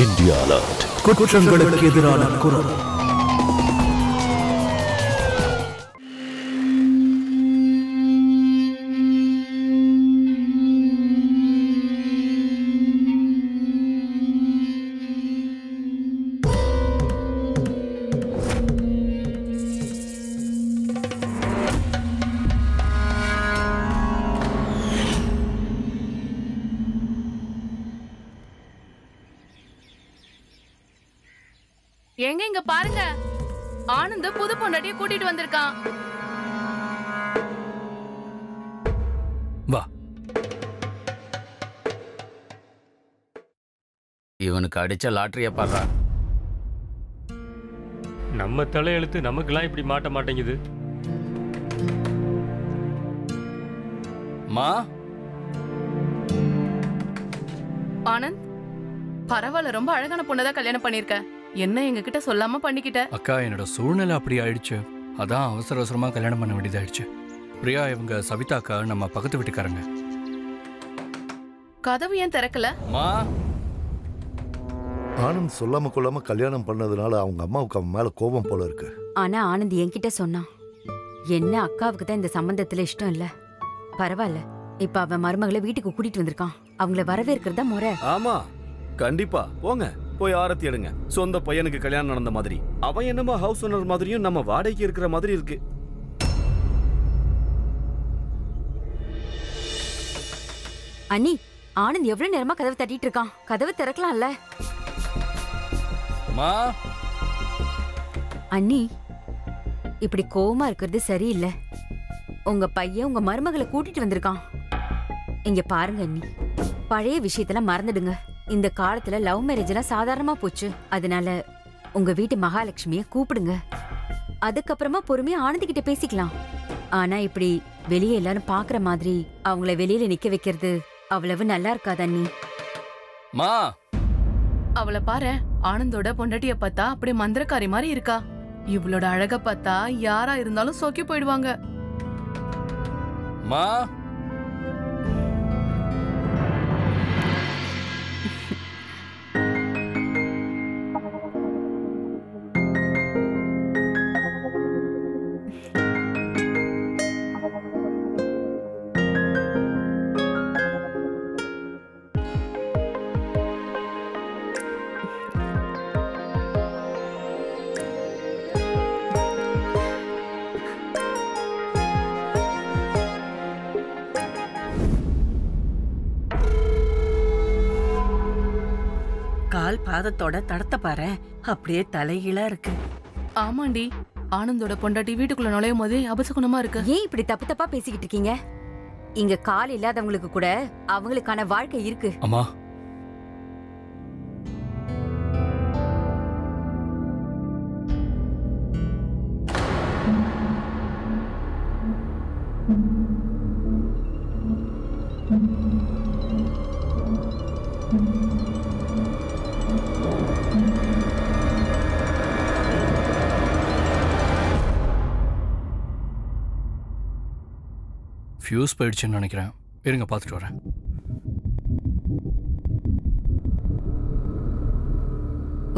India Alert. குற்றங்களுக்கு எதிரான குரல். எங்க இங்க பாருங்க, ஆனந்த் புது பொண்டாட்டிய கூட்டிட்டு வந்திருக்கான். வா. இவனுக்கு அடிச்ச லாட்டரிய பாடுறா. நம்ம தலையெழுத்து நமக்கெல்லாம் இப்படி மாட்ட மாட்டேங்குது. மா ஆனந்த், பரவாயில்ல, ரொம்ப அழகான பொண்ணதான் கல்யாணம் பண்ணிருக்க. என்ன எங்க கிட்ட சொல்லாம பண்ணிக்கிட்ட? அக்கா, என்னோட சூழ்நிலை அப்படி ஆயிடுச்சு. அதான் அவசர அவசரமா கல்யாணம் பண்ண வேண்டியதாயிடுச்சு. பிரியா இவங்க சவிதாக்கா நம்ம பக்கத்து வீட்டுக்காரங்க. கதவு ஏன் திறக்கல? மா ஆனந்த் சொல்லாம கொள்ளாம கல்யாணம் பண்ணதுனால அவங்க அம்மாவுக்கு அவன் மேல கோபம் போல இருக்கு. ஆனா ஆனந்த் என்கிட்ட சொன்னான், என்ன அக்காவுக்கு தான் இந்த சம்பந்தத்துல இஷ்டம் இல்ல, பரவாயில்ல, இப்ப அவன் மருமகளை வீட்டுக்கு கூட்டிட்டு வந்திருக்கான், அவங்கள வரவேற்கிறதா முறை. ஆமா, கண்டிப்பா போங்க, போய் ஆரத்தி எடுங்க. சொந்த பையனுக்கு கல்யாணம் நடந்த மாதிரி. அவன் என்னமோ ஹவுஸ் ஓனர் மாதிரியும் நம்ம வாடகைக்கு இருக்கிற மாதிரி இருக்கு. அண்ணி, ஆனந்த் எவ்வளவு நேரமா கதவு தட்டிட்டு இருக்கான், கதவு திறக்கலாம்ல? மா அண்ணி, இப்படி கோவமா இருக்கிறது சரியில்லை. உங்க பையன் உங்க மருமகளை கூட்டிட்டு வந்திருக்கான். இங்க பாருங்க அண்ணி, பழைய விஷயத்தெல்லாம் மறந்துடுங்க. இந்த காலத்துல லவ் மேரேஜ் எல்லாம் சாதாரணமா போச்சு. அதனால உங்க வீட்டு மகாலட்சுமிய கூப்பிடுங்க. அதுக்கப்புறமா பொறுமையா ஆனந்த் கிட்ட பேசிக்கலாம். ஆனா இப்படி வெளியே எல்லாரும் பாக்குற மாதிரி அவங்கள வெளியில நிக்க வைக்கிறது அவ்வளவு நல்லா இருக்காது அண்ணி. மா அவளை பாரு, ஆனந்தோட பொண்டாட்டிய பார்த்தா அப்படி மந்திரக்காரி மாதிரி இருக்கா. இவளோட அழக பார்த்தா யாரா இருந்தாலும் சோக்கி போயிடுவாங்க. மா கால் பாதத்தோட தடத்த பாரு, அப்படியே தலைகீழா இருக்கு. ஆமாண்டி, ஆனந்தோட பொண்டாட்டி வீட்டுக்குள்ள நுழையும் போதே அபசகுணமா இருக்கு. ஏன் இப்படி தப்பு தப்பா பேசிக்கிட்டு இருக்கீங்க? இங்க கால் இல்லாதவங்களுக்கு கூட அவங்களுக்கான வாழ்க்கை இருக்கு. அம்மா, ஃபியூஸ் போயிடுச்சுன்னு நினைக்கிறேன். இருங்க பார்த்துட்டு வரேன்.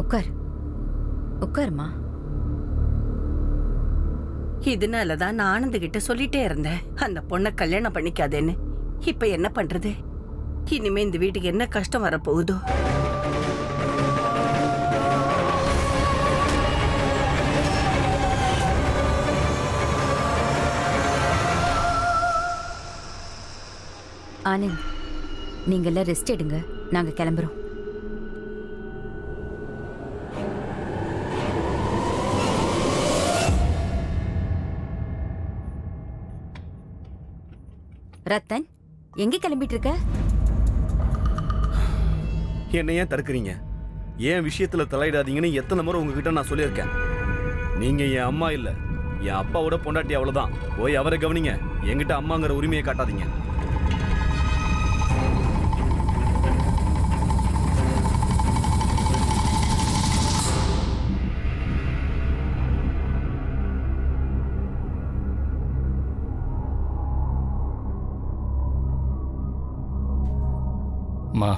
உட்கார், உட்காருமா. இதனாலதான் நான் ஆனந்த் கிட்ட சொல்லிட்டே இருந்தேன், அந்த பொண்ணை கல்யாணம் பண்ணிக்காதேன்னு. இப்ப என்ன பண்றது? இனிமே இந்த வீட்டுக்கு என்ன கஷ்டம் வரப்போகுதோ. ஆனந்த், நீங்க எல்லாம் ரெஸ்ட் எடுங்க, நாங்க கிளம்புறோம். ரத்தன், எங்க கிளம்பிட்டு இருக்க? என்ன ஏன் தடுக்கிறீங்க? ஏன் விஷயத்துல தலையிடாதீங்கன்னு எத்தனை முறை உங்ககிட்ட நான் சொல்லியிருக்கேன். நீங்க என் அம்மா இல்ல, என் அப்பாவோட பொண்டாட்டி, அவ்வளவுதான். போய் அவரை கவனிங்க, என்கிட்ட அம்மாங்கிற உரிமையை காட்டாதீங்க. மா,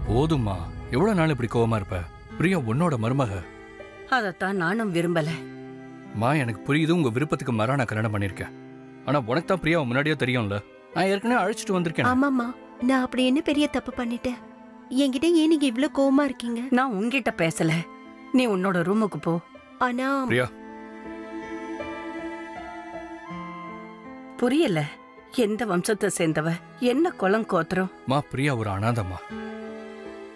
போதும்மா, எவ்வளவு நாள் இப்படி கோவமா இருப்ப? பிரியா உன்னோட மருமக. அதத்தான் நானும் விரும்பல. மா, எனக்கு புரியுது, உங்க விருப்பத்துக்கு மாறா நான் கல்யாணம் பண்ணிருக்கேன். ஆனா உனக்கு தான் பிரியா முன்னாடியே தெரியும்ல. நான் ஏற்கனவே அழைச்சிட்டு வந்திருக்கேன். ஆமாமா, நான் அப்படி என்ன பெரிய தப்பு பண்ணிட்டேன்? என்கிட்ட ஏன் நீங்க இவ்ளோ கோவமா இருக்கீங்க? நான் உன்கிட்ட பேசல, நீ உன்னோட ரூமுக்கு போ. ஆனா பிரியா, புரியல, எந்த வம்சத்தை சேர்ந்தவ, என்ன குலம் கோத்திரம்? மா, பிரியா ஒரு அனாதம்மா.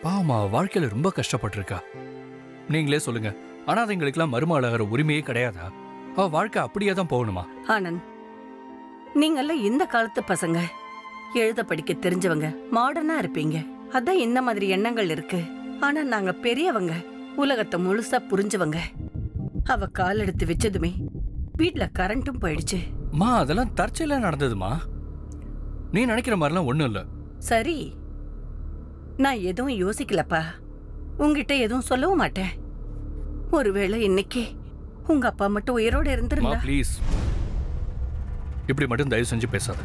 பாவமா, வாழ்க்கையில ரொம்ப கஷ்டப்பட்டிருக்கா. நீங்களே சொல்லுங்க, அனாதைங்களுக்கெல்லாம் மருமகளாகிற உரிமையே கிடையாதா? அவ வாழ்க்கை அப்படியே தான் போகணுமா? ஆனந்த், நீங்கெல்லாம் இந்த காலத்து பசங்க, எழுத படிக்க தெரிஞ்சவங்க, மாடர்னா இருப்பீங்க. அதான் இந்த மாதிரி எண்ணங்கள் இருக்கு. ஆனா நாங்க பெரியவங்க, உலகத்தை முழுசா புரிஞ்சவங்க. அவ கால் எடுத்து வச்சதுமே வீட்டுல கரண்ட்டும் போயிடுச்சு. மா, அதெல்லாம் தற்செயலா நடந்ததுமா. நீ நினைக்கிற மாதிரிலாம் ஒண்ணும் இல்ல. சரி, நான் எதுவும் யோசிக்கலப்பா, உங்ககிட்ட எதுவும் சொல்லவும் மாட்டேன். ஒருவேளை இன்னைக்கு உங்க அப்பா மட்டும் உயிரோட இருந்திருந்தா. ப்ளீஸ், இப்படி மட்டும் தயவு செஞ்சு பேசாத.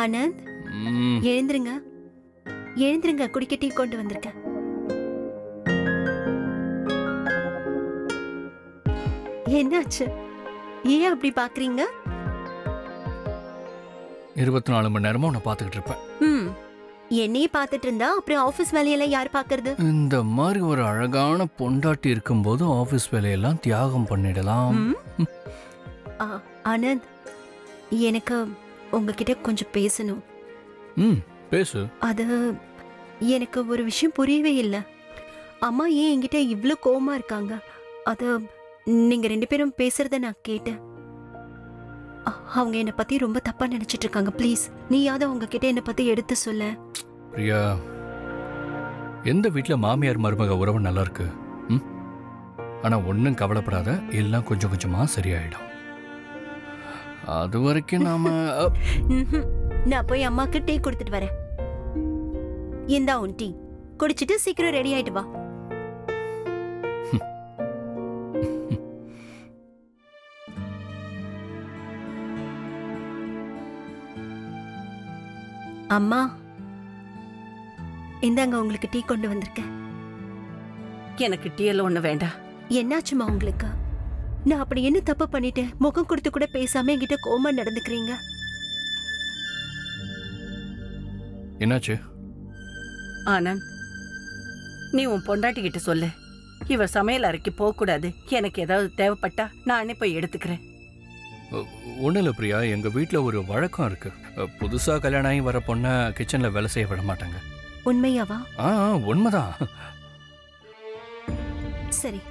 ஆனந்த், எழுந்துருங்க, எழுந்துருங்க, குடிக்க டீ கொண்டு வந்திருக்கேன். என்னாச்சு? ஏன் அப்படி பாக்குறீங்க? 24 மணி நேரமும் உன்னை பார்த்துக்கிட்டு இருப்பேன். என்னையே பார்த்துட்டு இருந்தா அப்புறம் ஆபீஸ் வேலையெல்லாம் யார் பாக்குறது? இந்த மாதிரி ஒரு அழகான பொண்டாட்டி இருக்கும்போது ஆபீஸ் வேலையெல்லாம் தியாகம் பண்ணிடலாம். ஆனந்த், எனக்கு உங்ககிட்ட கொஞ்சம் பேசணும். பேசு. அது எனக்கு ஒரு விஷயம் புரியவே இல்லை. அம்மா ஏன் என்கிட்ட இவ்ளோ கோவமா இருக்காங்க? அது நீங்க 2 பேரும் பேசுறத நான் கேட்டேன். அவங்க என்னை பத்தி ரொம்ப தப்பா நினைச்சிட்டு இருக்காங்க. ப்ளீஸ், நீயாவது அவங்க கிட்ட என்னை பத்தி எடுத்து சொல்ல. பிரியா, எந்த வீட்டுல மாமியார் மருமக உறவு நல்லா இருக்கு? ஆனா ஒன்னும் கவலைப்படாத, எல்லாம் கொஞ்சம் கொஞ்சமா சரியாயிடும். அது வரைக்கும் நாம நான் போய் அம்மாக்கு டீ கொடுத்துட்டு வரேன். இந்தா உன் டீ, குடிச்சிட்டு சீக்கிரம் ரெடி ஆயிட்டு வா. அம்மா, இந்தாங்க உங்களுக்கு டீ கொண்டு வந்திருக்கேன். எனக்கு டீ எல்லாம் ஒண்ணு வேண்டாம். என்னாச்சுமா உங்களுக்கு? நான் அப்படி என்ன தப்பு பண்ணிட்டேன்? முகம் கொடுத்து கூட பேசாம என்கிட்ட கோவமா நடந்துக்கிறீங்க. என்னாச்சு? ஆனந்த், நீ உன் பொண்டாட்டி கிட்ட சொல்லு, இவ சமையல் அறைக்கு போக கூடாது. எனக்கு ஏதாவது தேவைப்பட்டா நானே போய் எடுத்துக்கிறேன். ஒன்றும் இல்லை பிரியா, எங்கள் வீட்டில் ஒரு வழக்கம் இருக்கு. புதுசாக கல்யாணம் ஆகி வர பொண்ணை கிச்சனில் வேலை செய்ய விட மாட்டாங்க. உண்மையாவா? உண்மைதான். சரி,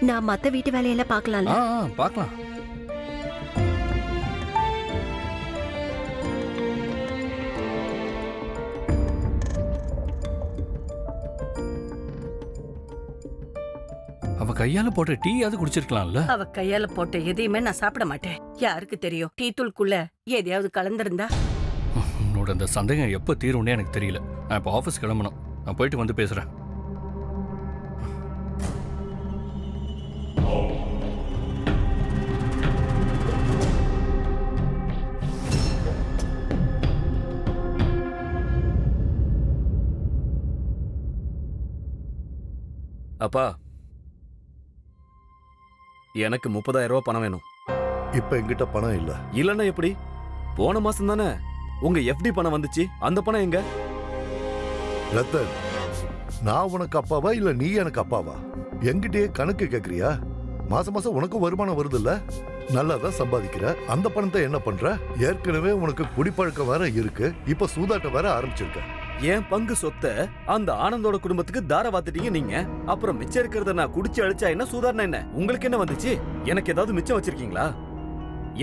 நான் மற்ற வீட்டு வேலையெல்லாம் பார்க்கலாம்ல? பார்க்கலாம். அவ கையால போட்ட டீ அது குடிச்சிருக்கலாம்ல? அவ கையால போட்ட எதையுமே நான் சாப்பிட மாட்டேன். யாருக்கு தெரியும், டீ தூள்குள்ள எதையாவது கலந்திருந்தா? உன்னோட அந்த சந்தேகம் எப்ப தீரும்னே எனக்கு தெரியல. நான் இப்ப ஆபீஸ் கிளம்பணும். நான் போயிட்டு வந்து பேசுறேன். அப்பா, எனக்கு 30,000 ரூபாய் பணம் வேணும். இப்ப என்கிட்ட பணம் இல்ல. இல்லன்னா எப்படி? போன மாசம் தானே உங்க எஃப்டி பணம் வந்துச்சு, அந்த பணம் எங்க? ரத்தன், நான் உனக்கு அப்பாவா இல்ல நீ எனக்கு அப்பாவா? என்கிட்டயே கணக்கு கேக்குறியா? மாசம் மாசம் உனக்கு வருமானம் வருது இல்ல? நல்லா தான் சம்பாதிக்கிற. அந்த பணத்தை என்ன பண்ற? ஏற்கனவே உனக்கு குடிப்பழக்கம் வேற இருக்கு, இப்ப சூதாட்டம் வேற ஆரம்பிச்சிருக்க. என் பங்கு சொத்தை அந்த ஆனந்தோட குடும்பத்துக்கு தார வாத்துட்டீங்க நீங்க. அப்புறம் மிச்சம் இருக்கிறத நான் குடிச்சு அழிச்சா என்ன, சூதாரணம் என்ன? உங்களுக்கு என்ன வந்துச்சு? எனக்கு ஏதாவது மிச்சம் வச்சிருக்கீங்களா?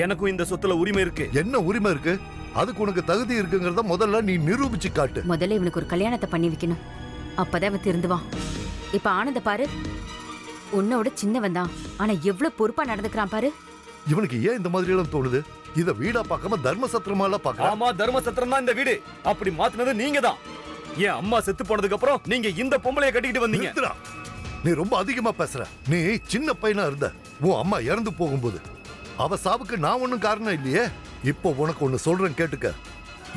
எனக்கும் இந்த சொத்துல உரிமை இருக்கு. என்ன உரிமை இருக்கு? அதுக்கு உனக்கு தகுதி இருக்குங்கிறத முதல்ல நீ நிரூபிச்சு காட்டு. முதல்ல இவனுக்கு ஒரு கல்யாணத்தை பண்ணி வைக்கணும், அப்பதான் அவன் திருந்துவான். இப்ப ஆனந்த பாரு, உன்னோட சின்னவன் தான், ஆனா எவ்வளவு பொறுப்பா நடந்துக்கிறான் பாரு. இவனுக்கு ஏன் இந்த மாதிரி எல்லாம் தோணுது? இத வீடா பார்க்காம தர்ம சத்திரமா பார்க்க. ஆமா, தர்ம சத்திரம் தான் இந்த வீடு. அப்படி மாத்தினது நீங்க தான். என் அம்மா செத்து போனதுக்கு அப்புறம் நீங்க இந்த பொம்பளைய கட்டிக்கிட்டு வந்தீங்க. நிறுத்துடா. நீ ரொம்ப அதிகமா பேசுற. நீ சின்ன பையனா இருந்த உன் அம்மா இறந்து போகும்போது அவ சாவுக்கு நான் ஒண்ணும் காரணம் இல்லையே. இப்போ உனக்கு ஒண்ணு சொல்றேன் கேட்டுக்க.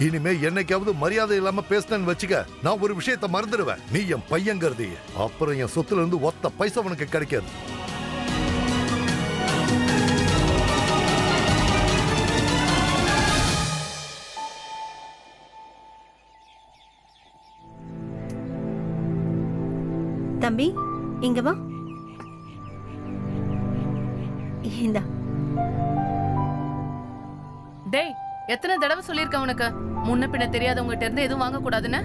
இனிமே என்னைக்காவது மரியாதை இல்லாம பேசினேன்னு வச்சுக்க, நான் ஒரு விஷயத்த மறந்துடுவேன். நீ என் பையங்கிறது, அப்புறம் என் சொத்துல இருந்து ஒத்த பைசா உனக்கு கிடைக்காது. தம்பி இங்க வா. இந்தா. டேய், எத்தனை தடவை சொல்லிருக்கேன் உனக்கு முன்ன பின்ன தெரியாதவங்ககிட்ட இருந்து எதுவும் வாங்க கூடாதுன்னு?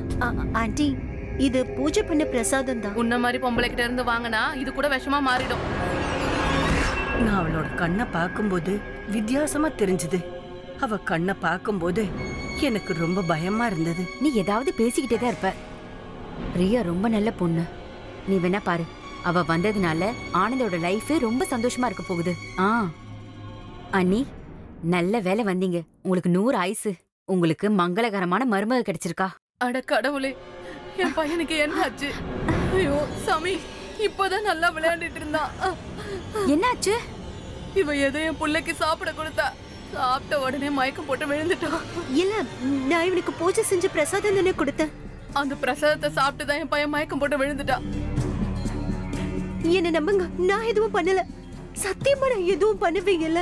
ஆண்டி, இது பூஜை பண்ண பிரசாதம் தான். உன்ன மாதிரி பொம்பளை கிட்ட இருந்து வாங்கினா இது கூட விஷமா மாறிடும். நான் அவளோட கண்ணை பார்க்கும்போது வித்தியாசமா தெரிஞ்சது. அவ கண்ணை பார்க்கும்போது எனக்கு ரொம்ப பயமா இருந்தது. நீ ஏதாவது பேசிக்கிட்டே தான் இருப்ப. பிரியா ரொம்ப நல்ல பொண்ணு. நீ வேணா பாரு, அவ வந்ததுனால ஆனந்தோட லைஃபே ரொம்ப சந்தோஷமா இருக்க போகுது. அண்ணி, நல்ல வேலை வந்தீங்க. உங்களுக்கு 100 ஆயுசு. உங்களுக்கு மங்களகரமான மருமக கிடைச்சிருக்கா. அட கடவுளே, என் பையனுக்கு என்ன ஆச்சு? ஐயோ சாமி, இப்பதான் நல்லா விளையாண்டுட்டு இருந்தான். என்னாச்சு? இவ எதை என் புள்ளைக்கு சாப்பிட கொடுத்தா. சாப்பிட்ட உடனே மயக்கம் போட்டு விழுந்துட்டான். இல்ல, நான் இவனுக்கு பூஜை செஞ்சு பிரசாதம் தானே கொடுத்தேன். அந்த பிரசாதத்தை சாப்பிட்டுதான் என் பையன் மயக்கம் போட்டு விழுந்துட்டான். என்ன நம்புங்க, நான் எதுவும் பண்ணல. சத்தியமா நான் எதுவும் பண்ணவே இல்ல.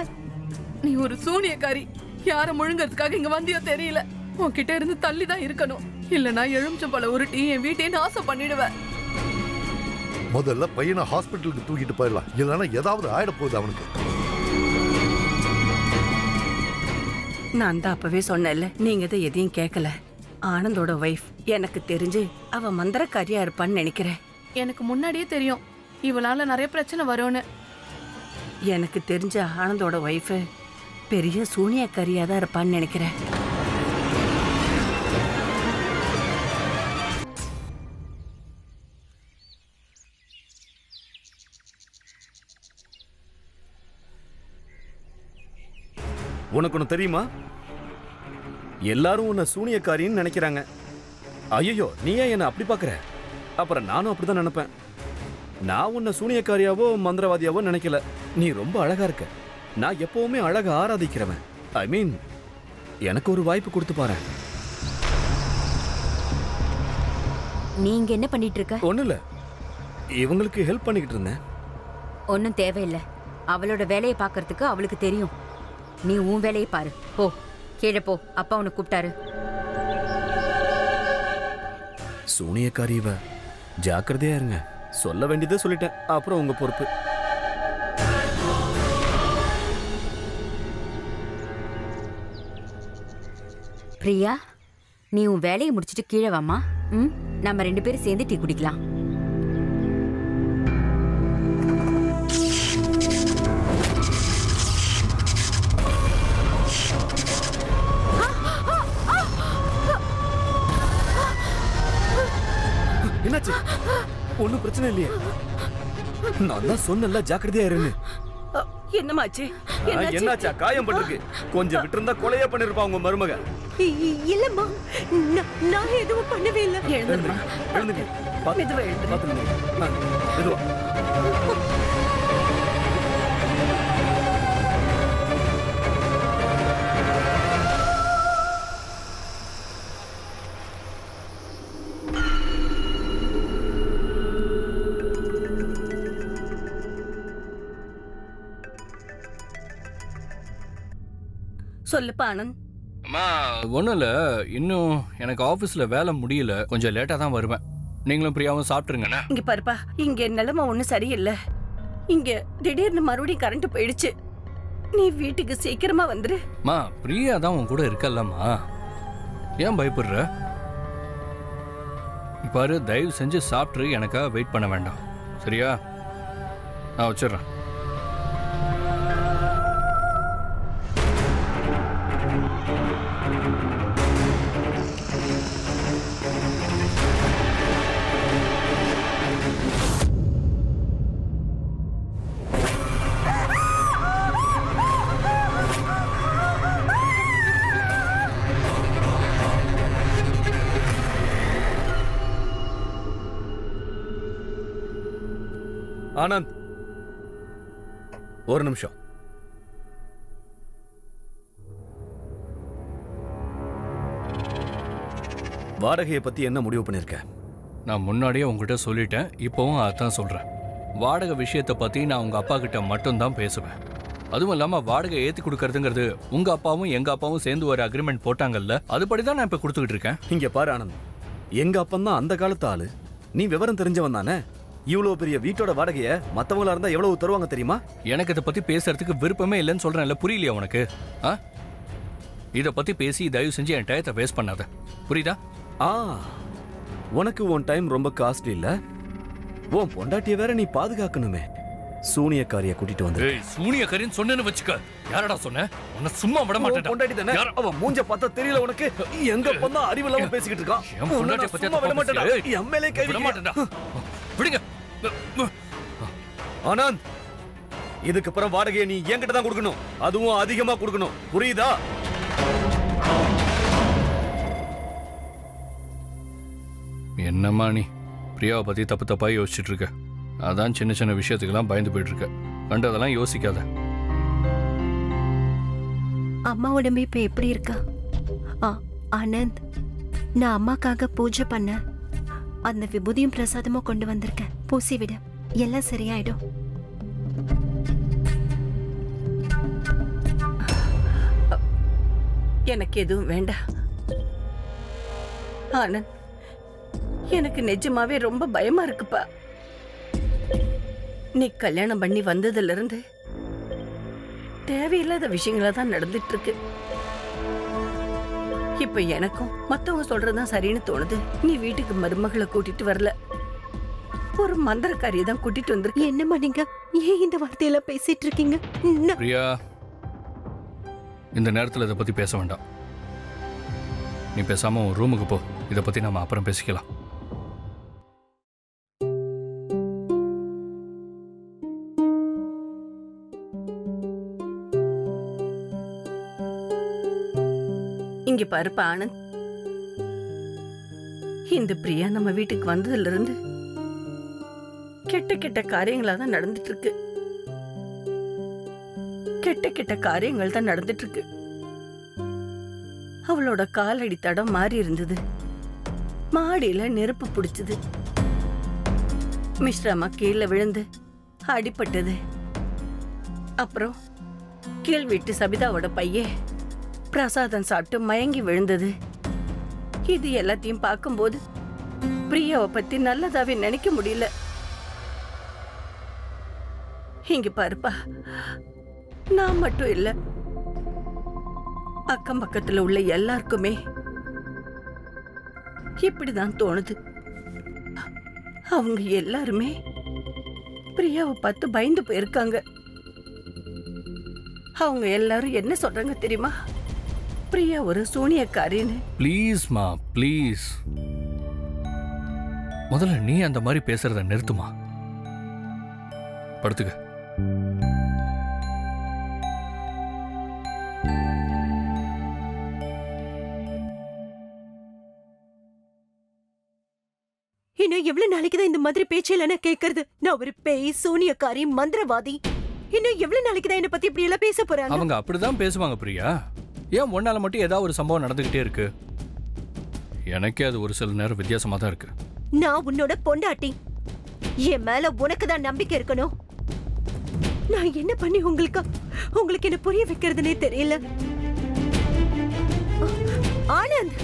நீ ஒரு சூனியக்காரி. யார முழுங்கிறதுக்காக இங்க வந்தியோ தெரியல. உன்கிட்ட இருந்து தள்ளி தான் இருக்கணும். இல்லனா எலுமிச்சம் பழ உருட்டி என் வீட்டையே நாசம் பண்ணிடுவேன். முதல்ல பையனை ஹாஸ்பிட்டலுக்கு தூக்கிட்டு போயிடலாம், இல்லைன்னா ஏதாவது ஆயிட போகுது அவனுக்கு. நான் தான் அப்பவே சொன்னேன்ல, நீங்க தான் எதையும் கேட்கல. ஆனந்தோட வைஃப் எனக்கு தெரிஞ்சு அவ மந்திரக்காரியா இருப்பான்னு நினைக்கிறேன். எனக்கு முன்னாடியே தெரியும் இவளால நிறைய பிரச்சனை வரும்னு. எனக்கு தெரிஞ்ச ஆனந்தோட வைஃப் பெரிய சூனியக்காரியா தான் இருப்பான்னு நினைக்கிறேன். உனக்கு ஒண்ணு தெரியுமா? எல்லாரும் உன்னை சூனியக்காரின்னு நினைக்கிறாங்க. ஐயோ, நீ ஏன் என்ன அப்படி பாக்குற? அப்புறம் நானும் அப்படிதான் நினைப்பேன். நான் உன்னை சூனியக்காரியாவோ மந்திரவாதியாவோ நினைக்கல. நீ ரொம்ப அழகா இருக்க. நான் எப்பவுமே அழகா ஆராதிக்கிறவன். ஐ மீன், எனக்கு ஒரு வாய்ப்பு கொடுத்து பாரு. நீங்க என்ன பண்ணிட்டு இருக்க? ஒண்ணு இல்ல, இவங்களுக்கு ஹெல்ப் பண்ணிக்கிட்டு இருந்தேன். ஒன்னும் தேவையில்லை. அவளோட வேலையை பாக்குறதுக்கு அவளுக்கு தெரியும். நீ உன் வேலையை பாரு. போ, கீழே போ. அப்பா உன்னை கூப்பிட்டாரு. சூனியக்காரி இவ. ஜாக்கிரதையா இருங்க. சொல்ல வேண்டியதை சொல்லிட்டேன். அப்புறம் உங்க பொறுப்பு. பிரியா, நீ உன் வேலையை முடிச்சிட்டு கீழே வாமா. நம்ம 2 பேரும் சேர்ந்து டீ குடிக்கலாம். என்னாச்சு? ஒன்னும் பிரச்சனை இல்லையே. நான் தான் சொன்னல, ஜாக்கிரதையா இருன்னு. என்னமாச்சு? என்னாச்சா? காயம் பட்டிருக்கு. கொஞ்சம் விட்டு இருந்தா கொலையா பண்ணிருப்பா உங்க மருமக. இல்லம்மா, நான் எதுவும் பண்ணவே இல்ல. எழுந்துமா, எழுந்துங்க. மெதுவா எழுந்துரு. மெதுவா. சொல்லுப்பா ஆனந்த். அம்மா, ஒன்றும் இல்லை. இன்னும் எனக்கு ஆஃபீஸில் வேலை முடியல. கொஞ்சம் லேட்டாக தான் வருவேன். நீங்களும் பிரியாவும் சாப்பிட்ருங்கண்ணே. இங்க பாருப்பா, இங்க நிலைமை ஒன்றும் சரியில்லை. இங்க திடீர்னு மறுபடியும் கரண்ட் போயிடுச்சு. நீ வீட்டுக்கு சீக்கிரமா வந்துரு. மா, பிரியா தான் உன் கூட இருக்கல்லம்மா. ஏன் பயப்படுற? பாரு, தயவு செஞ்சு சாப்பிட்ரு. எனக்காக வெயிட் பண்ண வேண்டாம், சரியா? நான் வச்சிடுறேன். ஆனந்த், ஒரு நிமிஷம். வாடகையை பத்தி என்ன முடிவு பண்ணிருக்க? நான் முன்னாடியே உங்ககிட்ட சொல்லிட்டேன், இப்போவும் அதான் சொல்றேன். வாடகை விஷயத்தை பத்தி நான் உங்க அப்பா கிட்ட மட்டும்தான் பேசுவேன். அதுவும் இல்லாம வாடகை ஏத்தி கொடுக்கறதுங்கிறது உங்க அப்பாவும் எங்க அப்பாவும் சேர்ந்து ஒரு அக்ரிமெண்ட் போட்டாங்கல்ல, அதுபடிதான் நான் இப்ப கொடுத்துக்கிட்டு இருக்கேன். இங்க பாரு ஆனந்த், எங்க அப்பன் தான் அந்த காலத்து ஆளு. நீ விவரம் தெரிஞ்சவன் தானே? இவ்வளவு பெரிய வீட்டோட வாடகைய மத்தவங்களா இருந்தா எவ்வளவு தருவாங்க தெரியுமா? எனக்கு இதை பத்தி பேசுறதுக்கு விருப்பமே இல்லைன்னு சொல்றேன்ல, புரியலையா உனக்கு? இதை பத்தி பேசி தயவு செஞ்சு என் டயத்தை வேஸ்ட் பண்ணாத, புரியுதா? உனக்கு உன் டைம் ரொம்ப காஸ்ட்லி இல்ல? உன் பொண்டாட்டிய வேற நீ பாதுகாக்கணுமே. சூனியக்காரிய கூட்டிட்டு வந்து. சூனியக்காரின்னு சொன்னேன்னு வச்சுக்க. யாரடா சொன்ன? உன்னை சும்மா விட மாட்டேன். பொண்டாட்டி தானே? அவன் மூஞ்ச பார்த்தா தெரியல உனக்கு? எங்க பொண்ணா அறிவு இல்லாம பேசிக்கிட்டு இருக்கான். என் பொண்டாட்டிய பத்தி விட மாட்டேன்டா. எம்எல்ஏ கை விட மாட்டேன்டா. விடுங்க. ஆனந்த், இதுக்கு அப்புறம் வாடகையை நீ என்கிட்ட தான் கொடுக்கணும். அதுவும் அதிகமா கொடுக்கணும், புரியுதா? என்னம்மா நீ பிரியாவை பத்தி தப்பு தப்பா யோசிச்சுட்டு இருக்க. அதான் சின்ன சின்ன விஷயத்துக்கெல்லாம் பயந்து போயிட்டு இருக்க. கண்டதெல்லாம் யோசிக்காத. அம்மா உடம்பு இப்ப எப்படி இருக்கா? ஆனந்த், நான் அம்மாக்காக பூஜை பண்ண அந்த விபூதியும் பிரசாதமும் கொண்டு வந்திருக்கேன். பூசி விட, எல்லாம் சரியாயிடும். எனக்கு எதுவும் வேண்டாம் ஆனந்த். எனக்கு நிஜமாவே ரொம்ப பயமா இருக்குப்பா. நீ கல்யாணம் பண்ணி வந்ததுல இருந்து தேவையில்லாத விஷயங்களா தான் நடந்துட்டு இருக்கு. இப்ப எனக்கும் மத்தவங்க சொல்றதுதான் சரின்னு தோணுது. நீ வீட்டுக்கு மருமகளை கூட்டிட்டு வரல, ஒரு மந்திரக்காரியை தான் கூட்டிட்டு வந்திருக்க. என்னம்மா நீங்க ஏன் இந்த வார்த்தையெல்லாம் பேசிட்டு இருக்கீங்க? பிரியா, இந்த நேரத்தில் இதை பத்தி பேச வேண்டாம். நீ பேசாம உன் ரூமுக்கு போ. இதை பத்தி நாம அப்புறம் பேசிக்கலாம். இங்க பாருப்பா ஆனந்த், இந்த பிரியா நம்ம வீட்டுக்கு வந்ததுல இருந்து கெட்ட கெட்ட காரியங்களா தான் நடந்துட்டு இருக்கு. கெட்ட கெட்ட காரியங்கள் தான் நடந்துட்டு இருக்கு. அவளோட காலடி தடம் மாறி இருந்தது. மாடியில நெருப்பு பிடிச்சது. மிஸ்ராமா கீழே விழுந்து அடிபட்டது. அப்புறம் கீழ் வீட்டு சபிதாவோட பையன் பிரசாதம் சாப்பிட்டு மயங்கி விழுந்தது. இது எல்லாத்தையும் பார்க்கும்போது பிரியாவை பத்தி நல்லதாவே நினைக்க முடியல. இங்க பாருப்பா, நான் மட்டும் இல்ல, அக்கம் பக்கத்துல உள்ள எல்லாருக்குமே இப்படிதான் தோணுது. அவங்க எல்லாருமே பிரியாவை பார்த்து பயந்து போயிருக்காங்க. அவங்க எல்லாரும் என்ன சொல்றாங்க தெரியுமா? பிரியா ஒரு சூனியக்காரின்னு. ப்ளீஸ் மா, ப்ளீஸ். முதல்ல நீ அந்த மாதிரி பேசுறத நிறுத்துமா. படுத்துக்க. இன்னும் எவ்வளவு நாளைக்கு தான் இந்த மாதிரி பேச்சையில நான் கேட்கறது? நான் ஒரு பேய், சூனியக்காரி, மந்திரவாதி. இன்னும் எவ்வளவு நாளைக்கு தான் என்ன பத்தி இப்படி எல்லாம் பேச போறாங்க? அவங்க அப்படிதான் பேசுவாங்க பிரியா. ஏன் ஒன்னால மட்டும் ஏதாவது ஒரு சம்பவம் நடந்துகிட்டே இருக்கு? எனக்கே அது ஒரு சில நேரம் வித்தியாசமா தான் இருக்கு. நான் உன்னோட பொண்டாட்டி. என் மேல உனக்கு தான் நம்பிக்கை இருக்கணும். நான் என்ன பண்ணி உங்களுக்கு என்ன புரிய வைக்கிறதுனே தெரியல. ஆனந்த்,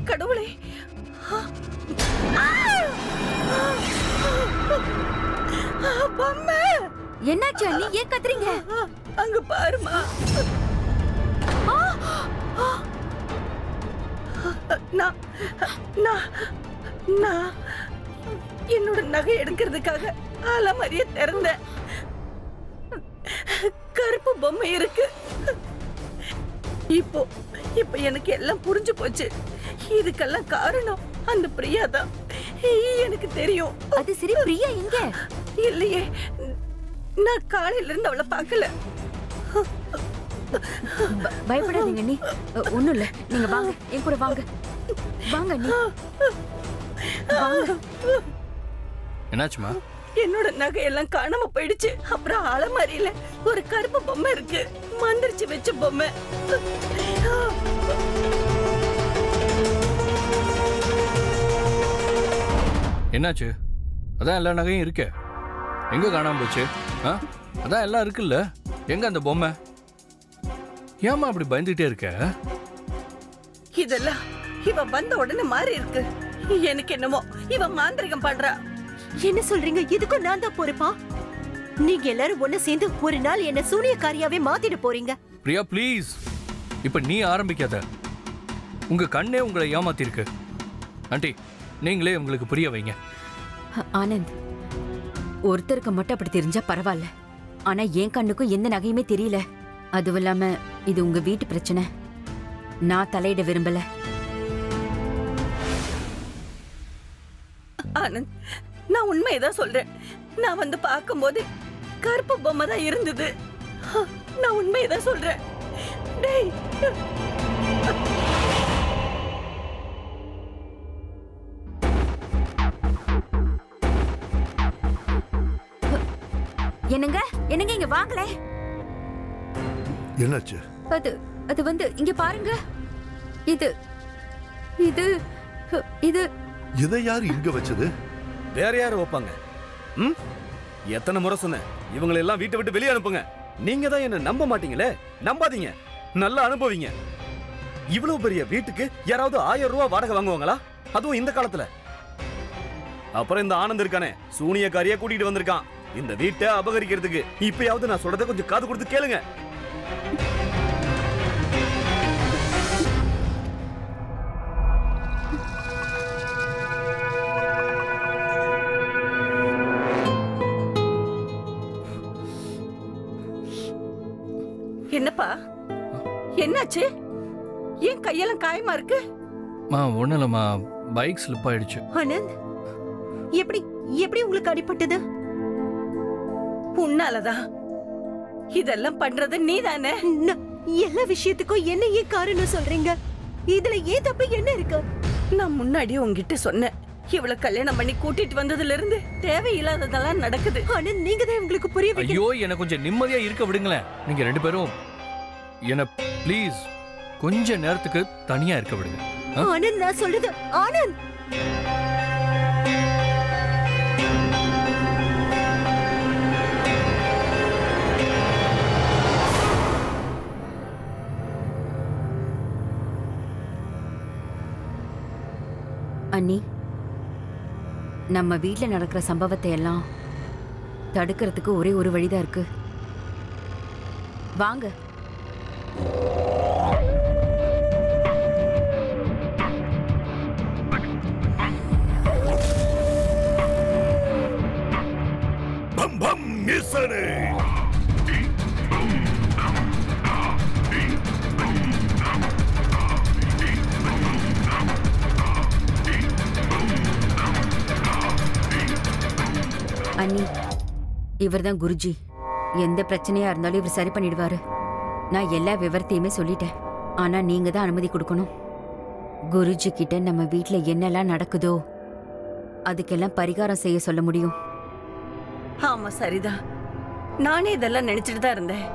கடவுளே, என்னாச்சு அண்ணி? ஏன் கத்துறீங்க? அங்க பாருமா. நான் என்னோட நகை எடுக்கிறதுக்காக அலமாரிய திறந்தேன். கருப்பு பொம்மை இருக்கு. இப்போ எனக்கு எல்லாம் புரிஞ்சு போச்சு. இதுக்கெல்லாம் காரணம் அந்த பிரியா தான். எனக்கு தெரியும். அது சரி, பிரியா எங்க? இல்லையே, நான் காலையில இருந்து அவளை பார்க்கல. பயப்படாதீங்க நீ, ஒண்ணும் இல்ல. நீங்க வாங்க, என் கூட வாங்க. வாங்க நீ, வாங்க. என்னாச்சுமா? என்னோட நகையெல்லாம் காணாம போயிடுச்சு. அப்புறம் அலமாரியில ஒரு கருப்பு பொம்மை இருக்கு, மந்திரிச்சு வச்ச பொம்மை. என்னாச்சு? அதான் எல்லா நகையும் இருக்கே, எங்க காணாம போச்சு? அதான் எல்லாம் இருக்குல்ல, எங்க அந்த பொம்மை? ஏமா அப்படி பயந்துட்டே இருக்க? இதெல்லாம் இவ வந்த உடனே மாறி இருக்கு. எனக்கு என்னமோ இவ மாந்திரிகம் பண்றா. என்ன சொல்றீங்க? இதுக்கும் நான் தான் பொறுப்பா? நீங்க எல்லாரும் ஒண்ணு சேர்ந்து ஒரு நாள் என்ன சூனியக்காரியாவே மாத்திட்டு போறீங்க. பிரியா ப்ளீஸ், இப்ப நீ ஆரம்பிக்காத. உங்க கண்ணே உங்களை ஏமாத்திருக்கு. ஆண்டி, நீங்களே உங்களுக்கு புரிய வைங்க. ஆனந்த், ஒருத்தருக்கு மட்டும் அப்படி தெரிஞ்சா பரவாயில்ல. ஆனா என் கண்ணுக்கும் எந்த நகையுமே தெரியல. அதுவும் இல்லாம இது உங்க வீட்டு பிரச்சனை, நான் தலையிட விரும்பல. ஆனந்த், நான் உண்மையதான் சொல்றேன். நான் வந்து பார்க்கும்போது கருப்பு பொம்மை தான் இருந்தது. நான் உண்மையதான் சொல்றேன். டேய், என்னங்க என்னங்க, இங்க வாங்களே. என்னாச்சு? அது வந்து இங்க பாருங்க. இது இது இது இதை யாரு இங்க வச்சது? வேற யாரு வைப்பாங்க? எத்தனை முறை சொன்னேன், இவங்களை எல்லாம் வீட்டை விட்டு வெளியே அனுப்புங்க. நீங்க தான் என்ன நம்ப மாட்டீங்களே. நம்பாதீங்க, நல்லா அனுபவிங்க. இவ்வளவு பெரிய வீட்டுக்கு யாராவது 1000 ரூபாய் வாடகை வாங்குவாங்களா? அதுவும் இந்த காலத்துல. அப்புறம் இந்த ஆனந்த் இருக்கானே, சூனியக்காரியா கூட்டிட்டு வந்திருக்கான் இந்த வீட்டை அபகரிக்கிறதுக்கு. இப்பயாவது நான் சொல்றதை கொஞ்சம் காது கொடுத்து கேளுங்க. என்னப்பா, என்னாச்சு? ஏன் கையெல்லாம் காயமா இருக்கு? ஒண்ணும் இல்லம்மா, பைக் ஸ்லிப் ஆயிடுச்சு. ஆனந்த், எப்படி எப்படி உங்களுக்கு அடிபட்டது? உன்னாலதான். இதெல்லாம் பண்றது நீதானே? எல்லா விஷயத்துக்கும் என்ன ஏன் காரணம் சொல்றீங்க? இதுல ஏன் தப்பு என்ன இருக்கு? நான் முன்னாடியே உங்ககிட்ட சொன்னேன், இவளை கல்யாணம் பண்ணி கூட்டிட்டு வந்ததுல இருந்து தேவையில்லாததெல்லாம் நடக்குது. ஆனா நீங்க தான் உங்களுக்கு புரிய வைக்க. ஐயோ, என்ன கொஞ்சம் நிம்மதியா இருக்க விடுங்களேன். நீங்க 2 பேரும் என்ன ப்ளீஸ் கொஞ்ச நேரத்துக்கு தனியா இருக்க விடுங்க. ஆனந்த், நான் சொல்றது ஆனந்த். அண்ணி, நம்ம வீட்ல நடக்கிற சம்பவத்தை எல்லாம் தடுக்கிறதுக்கு ஒரே ஒரு வழிதான் இருக்கு. வாங்க. பம் பம் மிசனே. அண்ணி, இவர்தான் குருஜி. எந்த பிரச்சனையா இருந்தாலும் இவர் சரி பண்ணிடுவாரு. நான் எல்லா விவரத்தையுமே சொல்லிட்டேன். ஆனா நீங்க தான் அனுமதி கொடுக்கணும். குருஜி கிட்ட நம்ம வீட்ல என்னெல்லாம் நடக்குதோ அதுக்கெல்லாம் பரிகாரம் செய்ய சொல்ல முடியும். ஆமா, சரிதான். நானே இதெல்லாம் நினைச்சிட்டு தான் இருந்தேன்.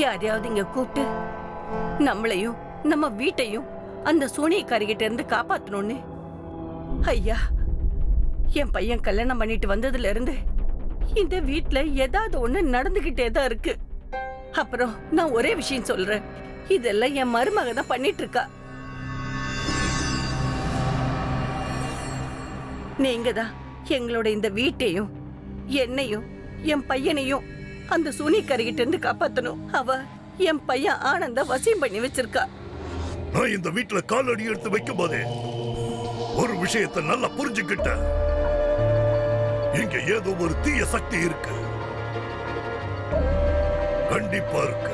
யாரையாவது இங்க கூப்பிட்டு நம்மளையும் நம்ம வீட்டையும் அந்த சூனியக்காரிகிட்ட இருந்து காப்பாத்தணும்னு. ஐயா, என் பையன் கல்யாணம் பண்ணிட்டு வந்ததுல இருந்து இந்த வீட்ல ஏதாவது ஒண்ணு நடந்துகிட்டே தான் இருக்கு. அப்புறம் நான் ஒரே விஷயம் சொல்றேன், இதெல்லாம் என் மருமக தான் பண்ணிட்டு இருக்கா. நீங்க தான் எங்களோட இந்த வீட்டையும் என்னையும் என் பையனையும் அந்த சூனியக்காரிகிட்ட இருந்து காப்பாத்தணும். அவ என் பையன் ஆனந்த வசியம் பண்ணி வச்சிருக்கா. நான் இந்த வீட்டுல காலடி எடுத்து வைக்கும் போதே ஒரு விஷயத்தை நல்லா புரிஞ்சுக்கிட்ட. இங்க ஏதோ ஒரு தீய சக்தி இருக்கு, கண்டிப்பா இருக்கு.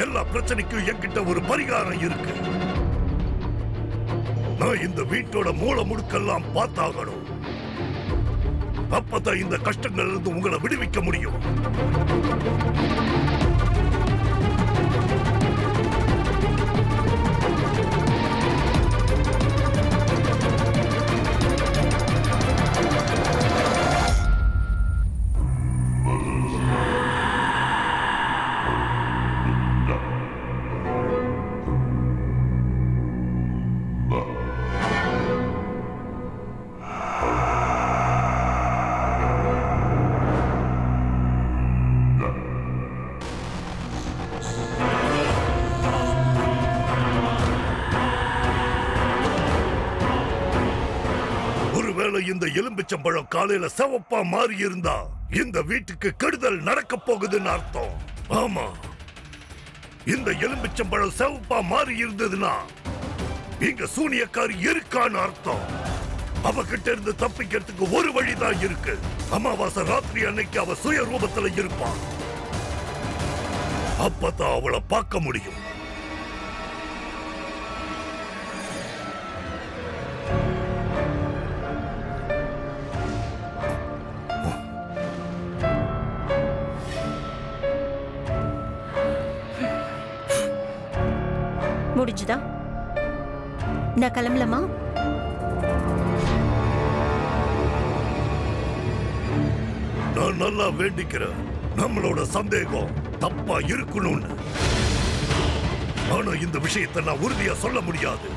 எல்லா பிரச்சனைக்கும் என்கிட்ட ஒரு பரிகாரம் இருக்கு. நான் இந்த வீட்டோட மூல முடுக்கெல்லாம் பார்த்தாகணும். அப்பதான் இந்த கஷ்டங்கள்ல இருந்து உங்களை விடுவிக்க முடியும். இந்த எலும்பிச்சம்பழம் காலையில சிவப்பா மாறி இருந்தா இந்த வீட்டுக்கு கெடுதல் நடக்க போகுதுன்னு அர்த்தம். ஆமா, இந்த எலும்பிச்சம்பழம் சிவப்பா மாறி இருந்ததுன்னா இங்க சூனியக்காரி இருக்கான்னு அர்த்தம். அவகிட்ட இருந்து தப்பிக்கிறதுக்கு ஒரு வழிதான் இருக்கு. அமாவாசை ராத்திரி அன்னைக்கு அவ சுய ரூபத்துல இருப்பான். அப்பதான் அவளை பார்க்க முடியும். முடிஞ்சுதா? நான் கிளம்பலாமா? நான் நல்லா வேண்டிக்கிறேன் நம்மளோட சந்தேகம் தப்பா இருக்கணும்னு. ஆனா இந்த விஷயத்தை நான் உறுதியா சொல்ல முடியாது.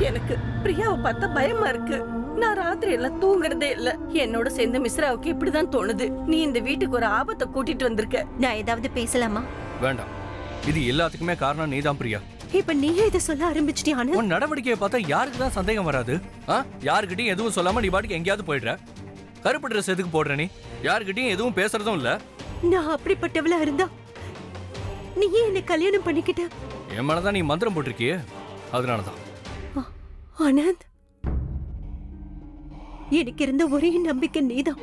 எனக்கு பிரியாவை பார்த்தா பயமா இருக்கு. நான் ராத்திரி எல்லாம் தூங்குறதே இல்ல. என்னோட சேர்ந்து மிஸ்ராவுக்கு இப்படிதான் தோணுது. நீ இந்த வீட்டுக்கு ஒரு ஆபத்தை கூட்டிட்டு வந்திருக்க. நான் ஏதாவது பேசலாமா? வேண்டாம். இது எல்லாத்துக்குமே காரணம் நீதான் பிரியா. இப்ப நீயே இதை சொல்ல ஆரம்பிச்சிட்டியானு? உன் நடவடிக்கையை பார்த்தா யாருக்கு தான் சந்தேகம் வராது? யாருக்கிட்டையும் எதுவும் சொல்லாம நீ பாட்டுக்கு எங்கேயாவது போயிடுற. கருப்பு ட்ரெஸ் எதுக்கு போடுற நீ? யாருக்கிட்டையும் எதுவும் பேசுறதும் இல்ல. நான் அப்படிப்பட்டவளா இருந்தா நீ ஏன் என்ன கல்யாணம் பண்ணிக்கிட்ட? என் மேலதான் நீ மந்திரம் போட்டிருக்கியே, அதனாலதான். ஆனந்த், எனக்கு இருந்த ஒரே நம்பிக்கை நீதான்.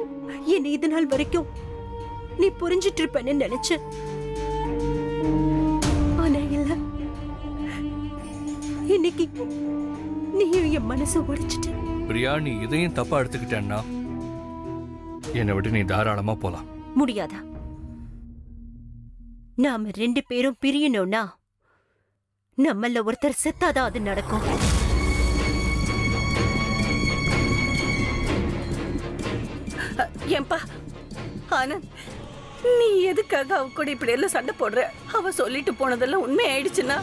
என்னை இது நாள் வரைக்கும் நீ புரிஞ்சிட்டு இருப்பேன்னு நினைச்சேன். ஆனா இல்ல, இன்னைக்கு நீ என் மனசை உடைச்சிட்ட. பிரியா, நீ இதையும் தப்பா எடுத்துக்கிட்டேன்னா என்னை விட்டு நீ தாராளமா போலாம். முடியாதா? நாம 2 பேரும் பிரியணும்னா நம்மள ஒருத்தர் செத்தாதான் அது நடக்கும். ஏன்பா ஆனந்த், நீ எதுக்காக அவ கூட இப்படி எல்லாம் சண்டை போடுற? அவ சொல்லிட்டு போனதெல்லாம் உண்மை ஆயிடுச்சுன்னா?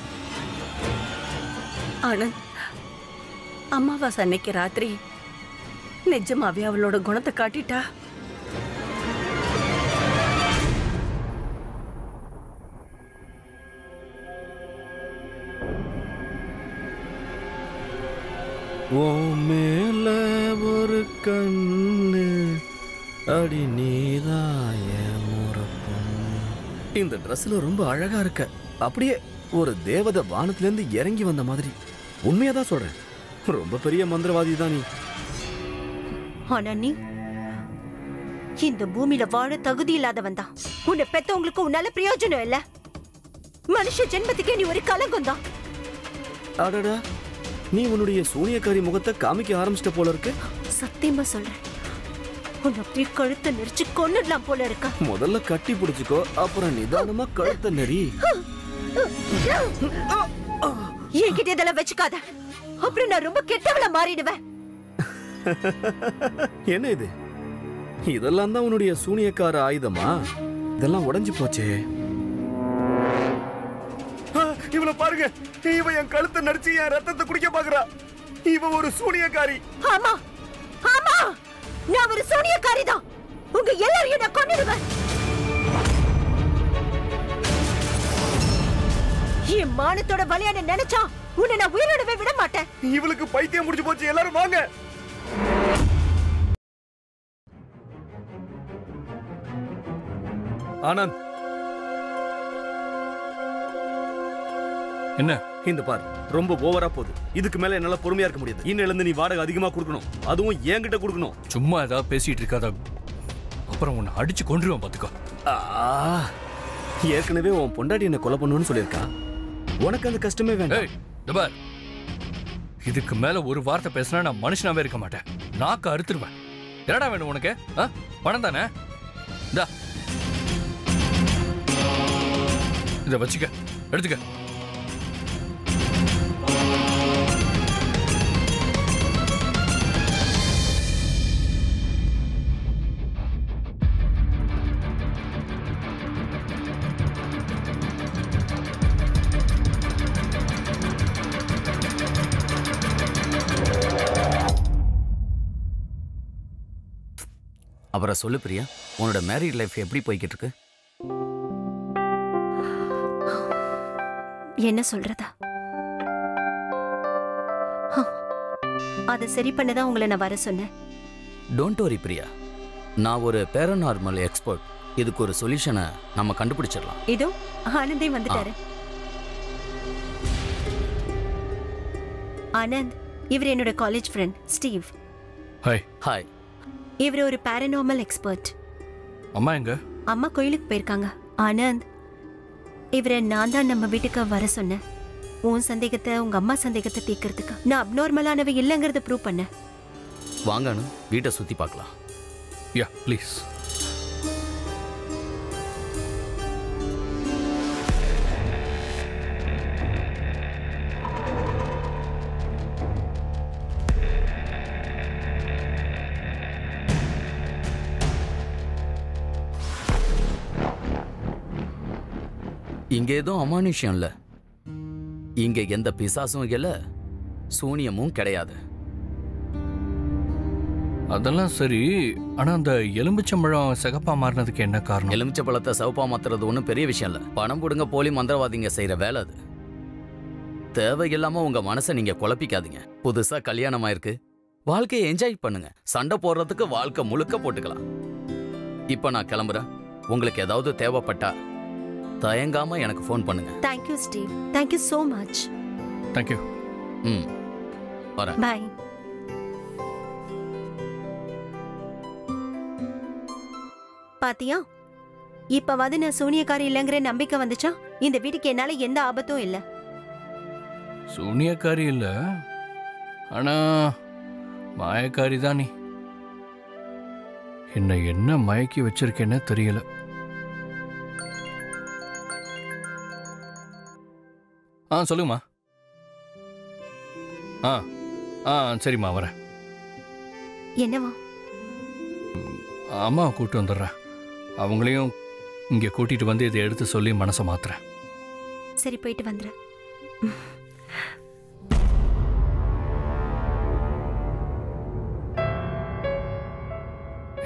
ஆனந்த், அமாவாசை அன்னைக்கு ராத்திரி நிஜமாவே அவளோட குணத்தை காட்டிட்டா. ஓ மேல ஒரு கண்ணு அடி நீதாய முறப்பம். இந்த ட்ரெஸ்ல ரொம்ப அழகா இருக்க. அப்படியே ஒரு தேவதை வானத்துல இருந்து இறங்கி வந்த மாதிரி. உண்மையாதான் சொல்றேன், ரொம்ப பெரிய மந்திரவாதி தான் நீ. ஆனா நீ இந்த பூமியில வாழ தகுதி இல்லாதவன் தான். உன்னை பெத்தவங்களுக்கு உன்னால பிரயோஜனம் இல்ல. மனுஷ ஜென்மத்துக்கே நீ ஒரு கலங்கம் தான். அடடா, நீ உன்னுடைய சூனியக்காரி முகத்தை காமிக்க ஆரம்பிச்சிட்ட போல இருக்கு. சத்தியமா சொல்றேன், உன்னை அப்படியே கழுத்தை நெரிச்சு கொன்னுடலாம் போல இருக்கா. முதல்ல கட்டி பிடிச்சுக்கோ, அப்புறம் நிதானமா கழுத்தை நெறி. என்கிட்ட இதெல்லாம் வச்சுக்காத, அப்புறம் நான் ரொம்ப கெட்டவளா மாறிடுவேன். என்ன இது? இதெல்லாம் தான் உன்னுடைய சூனியக்கார ஆயுதமா? இதெல்லாம் உடைஞ்சு போச்சே. இவள பாருங்க, இவ என் கழுத்தை நடிச்சு என் ரத்தத்தை குடிக்க பாக்குறா. இவ ஒரு சூனியக்காரி. ஆமா ஆமா, நான் ஒரு சூனியக்காரி தான். உங்க எல்லாரையும் நான் கொன்னுடுவேன். என் மானத்தோட வலியான நினைச்சா உன்னை நான் உயிரோடவே விட மாட்டேன். இவளுக்கு பைத்தியம் முடிஞ்சு போச்சு. எல்லாரும் வாங்க. ஆனந்த், என்ன? இந்த பார், ரொம்ப ஓவரா போகுது. இதுக்கு மேல என்னால பொறுமையா இருக்க முடியாது. இன்னிலிருந்து நீ வாடகை அதிகமா கொடுக்கணும், அதுவும் என்கிட்ட கொடுக்கணும். சும்மா ஏதாவது பேசிட்டு இருக்காத, அப்புறம் உன்னை அடிச்சு கொன்றுவேன் பாத்துக்கோ. ஏற்கனவே உன் பொண்டாட்டி என்ன கொலை பண்ணுன்னு சொல்லியிருக்கா. உனக்கு அந்த கஷ்டமே வேண்டாம். இதுக்கு மேல ஒரு வார்த்தை பேசினா நான் மனுஷனாவே இருக்க மாட்டேன். நாக்க அறுத்துருவேன். என்னடா வேணும் உனக்கு? பணம் தானே? இந்தா, இத வச்சுக்க, எடுத்துக்க. அப்புறம் சொல்லு பிரியா, உன்னோட மேரிட் லைஃப் எப்படி போய்கிட்டு இருக்கு? என்ன சொல்றதா? அதை சரி பண்ணதான் உங்களை நான் வர சொன்னேன். டோன்ட் வரி பிரியா, நான் ஒரு பேரநார்மல் எக்ஸ்பர்ட். இதுக்கு ஒரு சொல்யூஷனை நம்ம கண்டுபிடிச்சிடலாம். இதோ ஆனந்தே வந்துட்டாரு. ஆனந்த், இவர் என்னோட college friend Steve. Hi. Hi. இவர் ஒரு பேரநார்மல் எக்ஸ்பர்ட். அம்மா எங்க? அம்மா கோயிலுக்கு போயிருக்காங்க. ஆனந்த், இவரை நான் தான் நம்ம வீட்டுக்கு வர சொன்னேன். உன் சந்தேகத்தை, உங்க அம்மா சந்தேகத்தை தீர்க்கறதுக்கு. நான் அப்நார்மலானவ இல்லைங்கிறத ப்ரூவ் பண்ண. வாங்கன்னு வீட்டை சுத்தி பார்க்கலாம். யா ப்ளீஸ். இங்க எதுவும் அமானுஷ்யம் இல்ல. இங்க எந்த பிசாசும் இல்ல, சூனியமும் கிடையாது. அதெல்லாம் சரி, ஆனா அந்த எலுமிச்சம்பழம் சிகப்பா மாறினதுக்கு என்ன காரணம்? எலுமிச்சம்பழத்தை சிவப்பா மாத்துறது ஒன்றும் பெரிய விஷயம் இல்ல. பணம் கொடுங்க போலி மந்திரவாதிங்க செய்யற வேலை அது. தேவையில்லாம உங்க மனசை நீங்க குழப்பிக்காதீங்க. புதுசா கல்யாணம் ஆயிருக்கு, வாழ்க்கையை என்ஜாய் பண்ணுங்க. சண்டை போடுறதுக்கு வாழ்க்கை முழுக்க போட்டுக்கலாம். இப்ப நான் கிளம்புறேன். உங்களுக்கு ஏதாவது தேவைப்பட்டா தயங்காம எனக்கு ஃபோன் பண்ணுங்க. Thank you Steve. Thank you so much. Thank you. வரேன். Bye. பாத்தியா, இப்பவாது நான் சூனியக்காரி இல்லைங்கிற நம்பிக்கை வந்துச்சா? இந்த வீட்டுக்கு என்னால எந்த ஆபத்தும் இல்ல. சூனியக்காரி இல்ல, ஆனா மாயக்காரி தான் நீ. என்ன மயக்கி வச்சிருக்கேன்னு தெரியல. சொல்லுங்கம்மா. சரிம்மா, வரேன். என்னவா? அம்மாவை கூப்பிட்டு வந்துடுறேன். அவங்களையும் இங்கே கூட்டிட்டு வந்து இதை எடுத்து சொல்லி மனசை மாத்துறேன். சரி, போயிட்டு வந்துடுறேன்.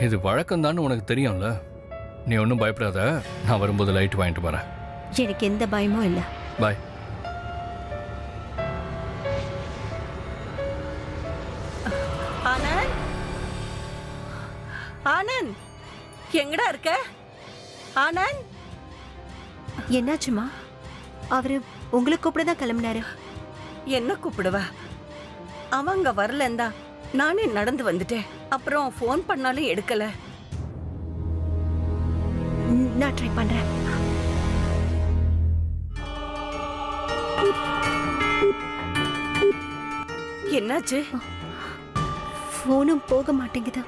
இது வழக்கம்தான்னு உனக்கு தெரியும்ல. நீ ஒன்றும் பயப்படாத. நான் வரும்போது லைட் வாங்கிட்டு வரேன். எனக்கு எந்த பயமும் இல்லை. பாய். ஆனந்த், ஆனந்த், எங்கடா இருக்க? ஆனந்த், என்னாச்சுமா? அவரு உங்களை கூப்பிட தான் கிளம்பினாரு. என்ன கூப்பிடுவா? அவங்க வரலந்தா நானே நடந்து வந்துட்டேன். அப்புறம் ஃபோன் பண்ணாலும் எடுக்கல. நான் ட்ரை பண்றேன். என்னாச்சு? ஃபோனும் போக மாட்டேங்குது.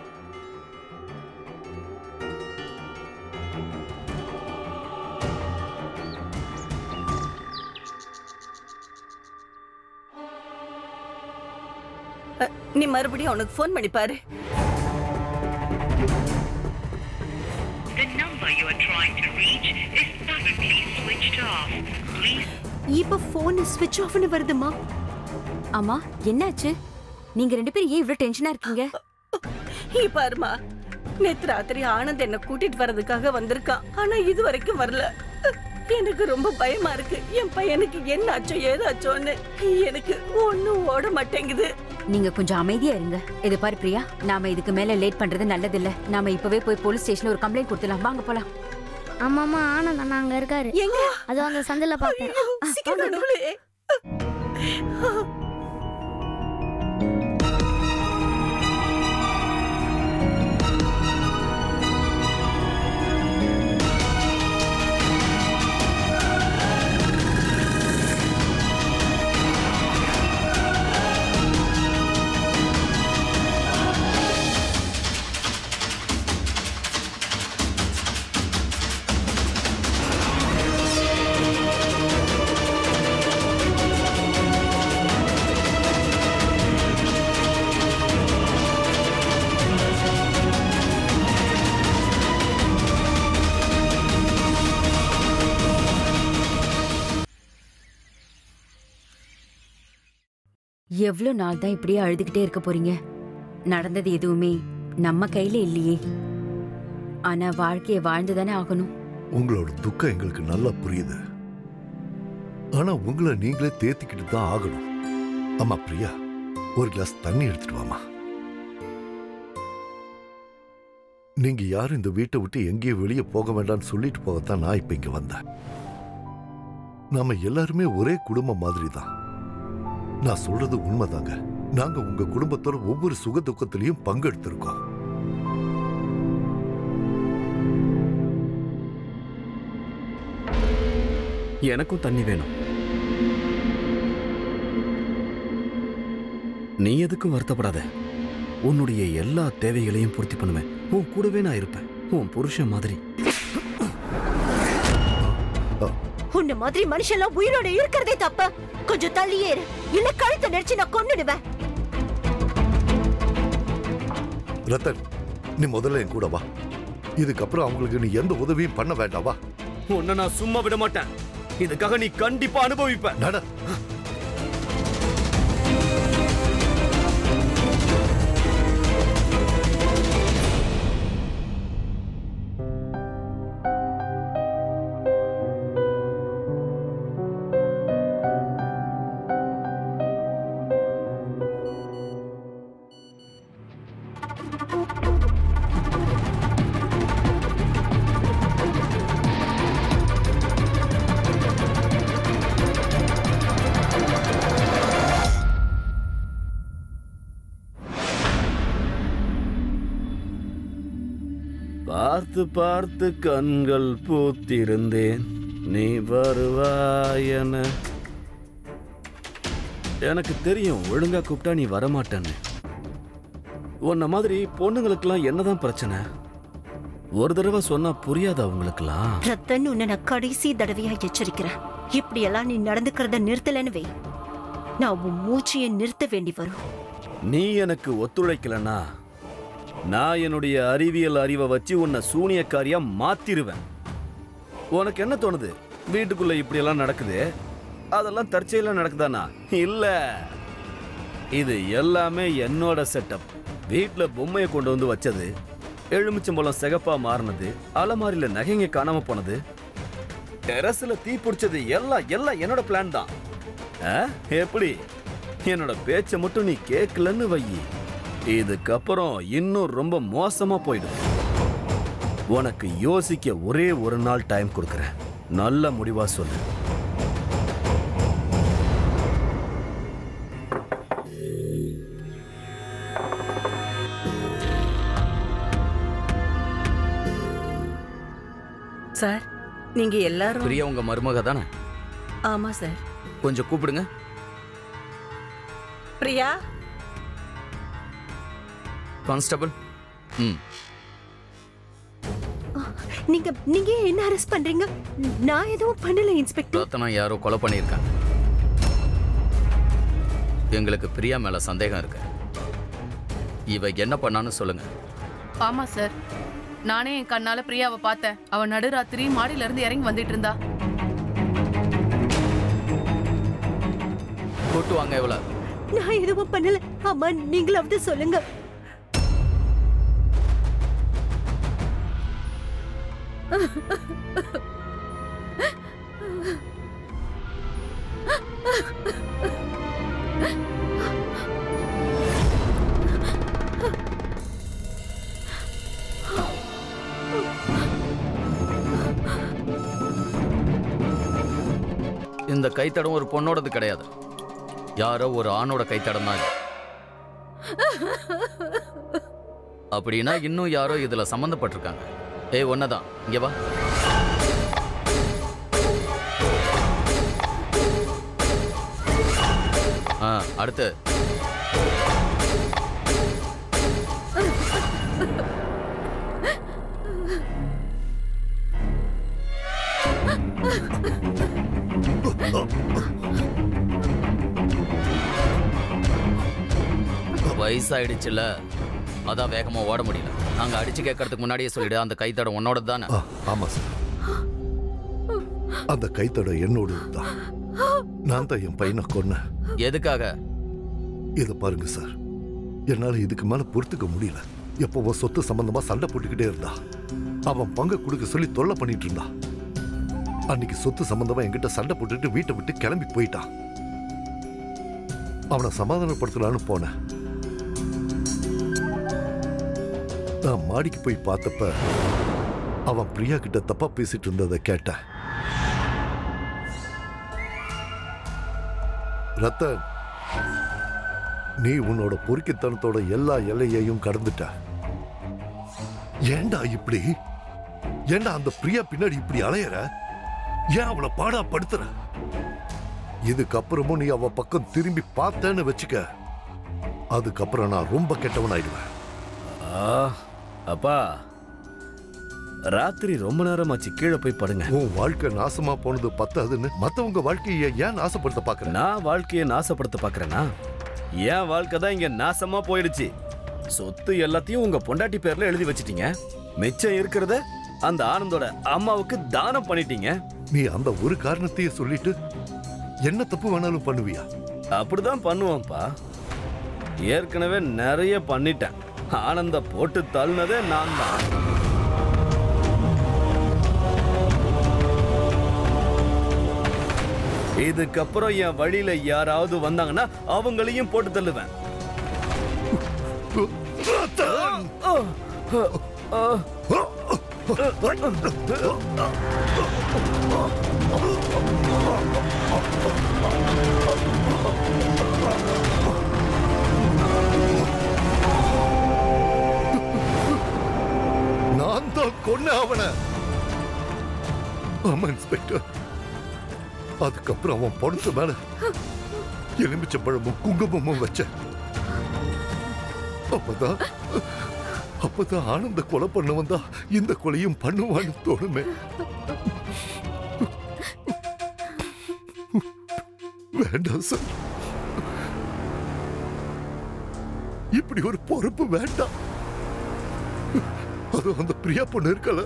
நீ மறுபடியும் அவனுக்கு ஃபோன் பண்ணி பாரு. இப்ப போன் ஸ்விட்ச் ஆஃப்னு வருதுமா. அம்மா, என்னாச்சு? நீங்க ரெண்டு பேரும் ஏன் இவ்வளவு டென்ஷனா இருக்கீங்க? பாருமா, நேத்து ராத்திரி ஆனந்த் என்ன கூட்டிட்டு வர்றதுக்காக வந்திருக்கான். ஆனா இது வரைக்கும் வரல. எனக்கு ரொம்ப பயமா இருக்கு. என் பையனுக்கு என்ன ஆச்சோ ஏதாச்சோன்னு எனக்கு ஒண்ணும் ஓட மாட்டேங்குது. நீங்க கொஞ்சம் அமைதியா இருங்க. இது பாரு பிரியா, நாம இதுக்கு மேல லேட் பண்றது நல்லது இல்ல. நாம இப்பவே போய் போலீஸ் ஸ்டேஷன்ல ஒரு கம்ப்ளைண்ட் கொடுத்துலாம். வாங்க போலாம். ஆமாமா, ஆனந்த் அண்ணா அங்க இருக்காரு. எங்க? அது அந்த சந்தில பார்த்தேன். எவ்வளவு நாள் தான் இப்படியே அழுதுகிட்டே இருக்க போறீங்க? நடந்தது எதுவுமே நம்ம கையில இல்லையே. ஆனா வாழ்க்கையை வாழ்ந்துதானே ஆகணும். உங்களோட துக்கம் எங்களுக்கு நல்லா புரியுது. ஆனா உங்களை நீங்களே தேத்திக்கிட்டு தான் ஆகணும். அம்மா பிரியா, ஒரு கிளாஸ் தண்ணி எடுத்துட்டு வாமா. நீங்க யாரும் இந்த வீட்டை விட்டு எங்கேயும் வெளியே போக வேண்டாம்னு சொல்லிட்டு போகத்தான் நான் இப்ப இங்க வந்தேன். நாம எல்லாருமே ஒரே குடும்பம் மாதிரி தான். நான் சொல்றது உண்மைதாங்க. நாங்க உங்க குடும்பத்தோட ஒவ்வொரு சுக துக்கத்திலையும் பங்கெடுத்திருக்கோம். எனக்கும் தண்ணி வேணும். நீ எதுக்கும் வருத்தப்படாத. உன்னுடைய எல்லா தேவைகளையும் பூர்த்தி பண்ணுவேன். உன் கூடவே நான் இருப்பேன், உன் புருஷன் மாதிரி. உன்ன மாதிரி மனுஷெல்லாம் உயிரோட இருக்கிறதே தப்பு. கொஞ்சம் தள்ளியே இரு, இல்ல கழுத்தை நெரிச்சு நான் கொன்னுடுவேன். ரத்தன், நீ முதல்ல என் கூட வா. இதுக்கப்புறம் அவங்களுக்கு நீ எந்த உதவியும் பண்ண வேண்டாவா? உன்னை நான் சும்மா விட மாட்டேன். இதுக்காக நீ கண்டிப்பா அனுபவிப்ப. நட. பார்த்து பார்த்து கண்கள் பூத்திருந்தேன், நீ வருவாயன. எனக்கு தெரியும் ஒழுங்கா கூப்பிட்டா நீ வரமாட்டேன்னு. உன்ன மாதிரி பொண்ணுங்களுக்கெல்லாம் என்னதான் பிரச்சனை? ஒரு தடவை சொன்னா புரியாத அவங்களுக்கெல்லாம். ரத்தன், உன்னை நான் கடைசி தடவையா எச்சரிக்கிறேன். இப்படியெல்லாம் நீ நடந்துக்கிறத நிறுத்தலன்னு வை, நான் உன் மூச்சையை நிறுத்த வேண்டி வரும். நீ எனக்கு ஒத்துழைக்கலன்னா நான் என்னுடைய அறிவியல் அறிவை வச்சு உன்னை சூனியக்காரியா மாத்திருவேன். உனக்கு என்ன தோணுது? வீட்டுக்குள்ள இப்படியெல்லாம் நடக்குது, அதெல்லாம் தற்செயலா நடக்குதானா? இல்ல, இது எல்லாமே என்னோட செட்டப். வீட்டுல பொம்மையை கொண்டு வந்து வச்சது, எலுமிச்சம்பழம் சிகப்பா மாறினது, அலமாரியில நகைங்க காணாம போனது, டெரஸ்ல தீ பிடிச்சது, எல்லாம் எல்லாம் என்னோட பிளான் தான். எப்படி? என்னோட பேச்சை மட்டும் நீ கேட்கலன்னு வை, இதுக்கப்புறம் இன்னும் ரொம்ப மோசமா போயிடும். உனக்கு யோசிக்க ஒரே ஒரு நாள் டைம் கொடுக்கறேன். நல்ல முடிவா சொல்லு. சார், நீங்க எல்லாரும் பிரியா உங்க மருமக தானே? ஆமா சார். கொஞ்சம் கூப்பிடுங்க. பிரியா. கான்ஸ்டபிள். நீங்க நீங்க என்ன அரெஸ்ட் பண்றீங்க? நான் எதுவும் பண்ணல இன்ஸ்பெக்டர். ரத்னா யாரோ கொலை பண்ணியிருக்காங்க. எங்களுக்கு பிரியா மேல சந்தேகம் இருக்கு. இவ என்ன பண்ணான்னு சொல்லுங்க. ஆமா சார், நானே என் கண்ணால பிரியாவை பார்த்தேன். அவ நடுராத்திரி மாடியில இருந்து இறங்கி வந்துட்டு இருந்தா. கூட்டு வாங்க. இவள நான் எதுவும் பண்ணல. அம்மா, நீங்களாவது சொல்லுங்க. இந்த கைத்தடம் ஒரு பொண்ணோடது கிடையாது, யாரோ ஒரு ஆணோட கைத்தடம் தான். அப்படின்னா இன்னும் யாரோ இதுல சம்பந்தப்பட்டிருக்காங்க. ஏய், ஒன்னதான், இங்க வா. அடுத்து வயசாயிடுச்சுல, அதான் வேகமா ஓட முடியல. நாங்க அடிச்சு கேட்கறதுக்கு முன்னாடியே சொல்லிடு, அந்த கைத்தடம் உன்னோட தானே? ஆமா சார், அந்த கைத்தடம் என்னோட தான். நான் தான் என் பையனை கொன்னேன். எதுக்காக? இத பாருங்க சார், என்னால இதுக்கு மேல பொறுத்துக்க முடியல. எப்பவும் சொத்து சம்பந்தமா சண்டை போட்டுக்கிட்டே இருந்தா, அவன் பங்கு கொடுக்க சொல்லி தொல்லை பண்ணிட்டு இருந்தா. அன்னைக்கு சொத்து சம்பந்தமா என்கிட்ட சண்டை போட்டுட்டு வீட்டை விட்டு கிளம்பி போயிட்டான். அவனை சமாதானப்படுத்தலான்னு போனேன். நான் மாடிக்கு போய் பார்த்தப்ப அவன் பிரியா கிட்ட தப்பா பேசிட்டு இருந்ததை கேட்டேன். ரத்தன், நீ உன்னோட பொறுக்கித்தனத்தோட எல்லா எல்லையையும் கடந்துட்ட. ஏண்டா இப்படி? ஏண்டா அந்த பிரியா பின்னாடி இப்படி அலையற? ஏன் அவளை பாடா படுத்துற? இதுக்கப்புறமும் நீ அவ பக்கம் திரும்பி பார்த்தேன்னு வச்சுக்க, அதுக்கப்புறம் நான் ரொம்ப கெட்டவனாயிடுவேன். அப்பா, ராத்திரி ரொம்ப நேரமாச்சு, கீழே போய் படுங்க. உன் வாழ்க்கை நாசமா போனது பத்தாதுன்னு மத்தவங்க வாழ்க்கையை ஏன் நாசப்படுத்த பாக்குற? நான் வாழ்க்கையை நாசப்படுத்த பாக்குறேனா? என் வாழ்க்கை தான் இங்க நாசமா போயிடுச்சு. சொத்து எல்லாத்தையும் உங்க பொண்டாட்டி பேர்ல எழுதி வச்சிட்டீங்க. மிச்சம் இருக்கிறத அந்த ஆனந்தோட அம்மாவுக்கு தானம் பண்ணிட்டீங்க. நீ அந்த ஒரு காரணத்தையே சொல்லிட்டு என்ன தப்பு வேணாலும் பண்ணுவியா? அப்படிதான் பண்ணுவோம்ப்பா. ஏற்கனவே நிறைய பண்ணிட்டேன். ஆனந்த போட்டு தள்ளினதே நான் தான். இதுக்கப்புறம் என் வழியில யாராவது வந்தாங்கன்னா அவங்களையும் போட்டு தள்ளுவேன். நான் தான் கொன்ன அவனை. ஆமா இன்ஸ்பெக்டர். அதுக்கப்புறம் அவன் படுத்த மேல எலுமிச்ச பழமும் குங்குமமும் வச்ச. அப்பதான் ஆனந்த கொலை பண்ணவன் தான் இந்த கொலையும் பண்ணுவான்னு தோணுமே. வேண்டாம் சார், இப்படி ஒரு பொறுப்பு வேண்டாம். அது அந்த பிரியா பொண்ணு இருக்கல,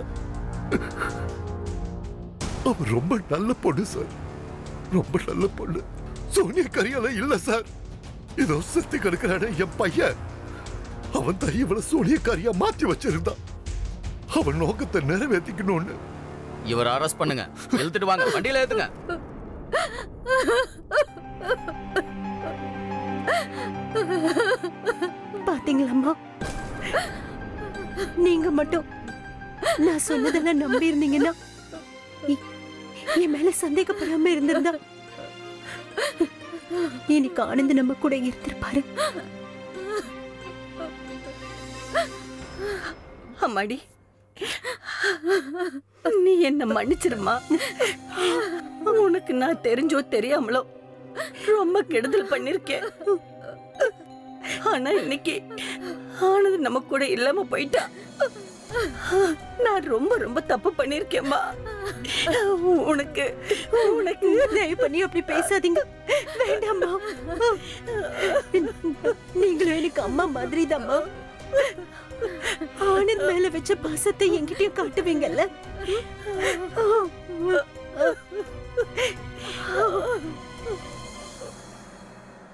அவ ரொம்ப நல்ல பொண்ணு சார், ரொம்ப நல்ல பொண்ணு. சோனியா கரியால இல்ல சார். இதோ செத்து கிடக்கிறானே என் பையன், அவன் தான் இவளை சோனியக்காரியா மாத்தி வச்சிருந்தான். அவன் நோக்கத்தை நிறைவேற்றிக்கணும்னு. இவர் அரெஸ்ட் பண்ணுங்க, இழுத்துட்டு வாங்க, வண்டியில ஏத்துங்க. பாத்தீங்களா, நீங்க மட்டும் நான் சொன்னதெல்லாம் நம்பி இருந்தீங்கன்னா, என் மேல சந்தேகப்படாம இருந்திருந்தா இன்னைக்கு ஆனந்த் நம்ம கூட இருந்திருப்பாரு. அம்மாடி, நீ என்ன மன்னிச்சிருமா. உனக்கு நான் தெரிஞ்சோ தெரியாமலோ ரொம்ப கெடுதல் பண்ணிருக்கேன். ஆனா இன்னைக்கு ஆனந்த் நம்ம கூட இல்லாம போயிட்டா. நான் ரொம்ப ரொம்ப தப்பு பண்ணிருக்கேம்மா. உனக்கு உனக்கு தயவு பண்ணி அப்படி பேசாதீங்க. வேண்டாம்மா, நீங்களும் எனக்கு அம்மா மாதிரி தான்மா. ஆனந்த் மேல வச்ச பாசத்தை என்கிட்டயும் காட்டுவீங்கல்ல.